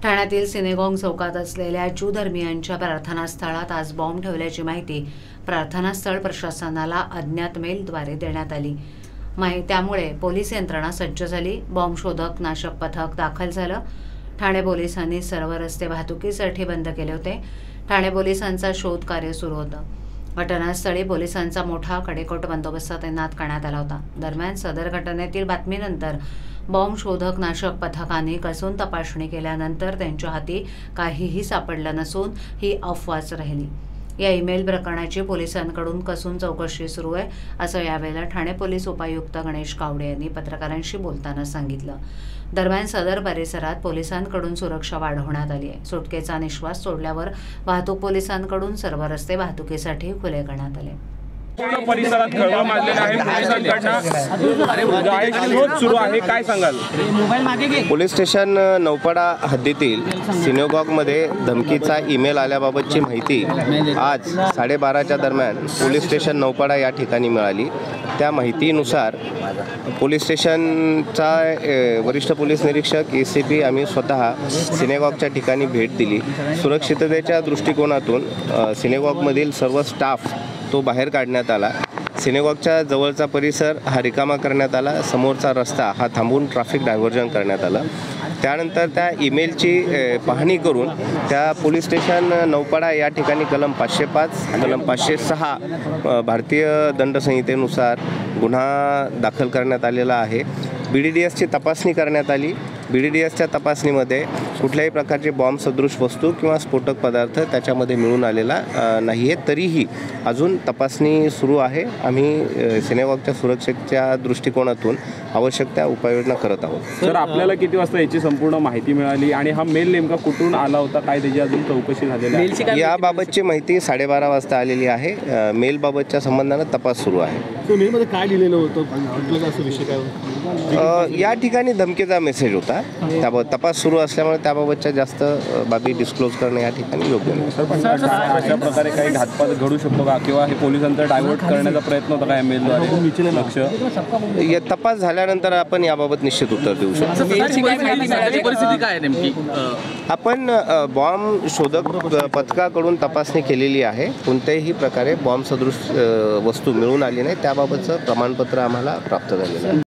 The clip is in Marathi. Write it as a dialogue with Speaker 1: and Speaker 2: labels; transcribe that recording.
Speaker 1: ठाण्यातील सिनेगॉग चौकात असलेल्या ज्यू धर्मीयांच्या प्रार्थनास्थळात आज बॉम्ब ठेवल्याची माहिती प्रार्थनास्थळ प्रशासनाला अज्ञात मेलद्वारे देण्यात आली। त्यामुळे पोलीस यंत्रणा सज्ज झाली। बॉम्ब शोधक नाशक पथक दाखल झालं। ठाणे पोलिसांनी सर्व रस्ते वाहतुकीसाठी बंद केले होते। ठाणे पोलिसांचा शोध कार्य सुरू होतं। घटनास्थळी पोलिसांचा मोठा कडेकोट बंदोबस्त तैनात करण्यात आला होता। दरम्यान सदर घटनेतील बातमीनंतर बॉम्ब शोधक नाशक पथकाने कसून तपासणी केल्यानंतर त्यांच्या हाती काहीही सापडलं नसून ही अफवाच राहिली। या ईमेल प्रकरणाची पोलिसांकडून कसून चौकशी सुरू आहे, असं यावेळेला ठाणे पोलीस उपायुक्त गणेश कावडे यांनी पत्रकारांशी बोलताना सांगितलं। दरम्यान सदर परिसरात पोलिसांकडून सुरक्षा वाढवण्यात आली आहे। सुटकेचा निश्वास सोडल्यावर वाहतूक पोलिसांकडून सर्व रस्ते वाहतुकीसाठी खुले करण्यात आले।
Speaker 2: पूर्ण परिसरात खळबळ माजलेला आहे। पोलिसांकडून शोध सुरू आहे, काय सांगाल?
Speaker 3: पोलीस स्टेशन नौपाडा हद्दीतील सिनेगॉगमध्ये धमकीचा ईमेल आल्याबाबतची माहिती आज 12:30च्या दरम्यान पोलीस स्टेशन नौपाडा या ठिकाणी मिळाली। त्या माहितीनुसार पोलीस स्टेशनचा वरिष्ठ पोलीस निरीक्षक ACP आम्ही स्वतः सिनेगॉगच्या ठिकाणी भेट दिली। सुरक्षिततेच्या दृष्टिकोनातून सिनेगॉगमधील सर्व स्टाफ तो बाहेर काढण्यात आला। सिनेगॉगच्या जवळचा परिसर हा रिकामा करण्यात आला। समोरचा रस्ता हा थांबवून ट्रॅफिक डायव्हर्जन करण्यात आलं। त्यानंतर त्या ईमेलची पाहणी करून त्या पोलीस स्टेशन नौपाडा या ठिकाणी कलम 505 कलम 506 भारतीय दंडसंहितेनुसार गुन्हा दाखल करण्यात आलेला आहे। BDDSची तपासणी करण्यात आली। BDDSच्या तपासणीमध्ये कुठल्याही प्रकारचे बॉम्ब सदृश वस्तू किंवा स्फोटक पदार्थ त्याच्यामध्ये मिळून आलेला नाही आहे। तरीही अजून तपासणी सुरू आहे। आम्ही सिनेगॉगच्या सुरक्षेच्या दृष्टिकोनातून आवश्यक त्या उपाययोजना करत आहोत।
Speaker 2: सर, आपल्याला किती वाजता याची संपूर्ण माहिती मिळाली आणि हा मेल नेमका कुठून आला होता, काय त्याची अजून चौकशी झालेली आहे?
Speaker 3: याबाबतची माहिती 12:30 वाजता आलेली आहे। मेलबाबतच्या संबंधाने तपास सुरू आहे।
Speaker 4: मेलमध्ये काय लिहिलेलं होतं, असं विषय काय?
Speaker 3: या ठिकाणी धमकीचा मेसेज होता। त्याबाबत तपास सुरू असल्यामुळे त्याबाबतच्या जास्त बाबी डिस्क्लोज करणे या ठिकाणी योग्य नाही।
Speaker 2: अशा प्रकारे काही घातपात घडू शकतो का, किंवा हे पोलिसांचा डायव्हर्ट करण्याचा प्रयत्न होता काय मेलद्वारे? लक्ष
Speaker 3: या तपास झाल्यानंतर आपण याबाबत निश्चित उत्तर देऊ शकतो। आपण बॉम्ब शोधक पथकाकडून तपासणी केलेली आहे। कोणत्याही प्रकारे बॉम्ब सदृश वस्तू मिळून आली नाही, त्याबाबतचं प्रमाणपत्र आम्हाला प्राप्त झालेलं आहे।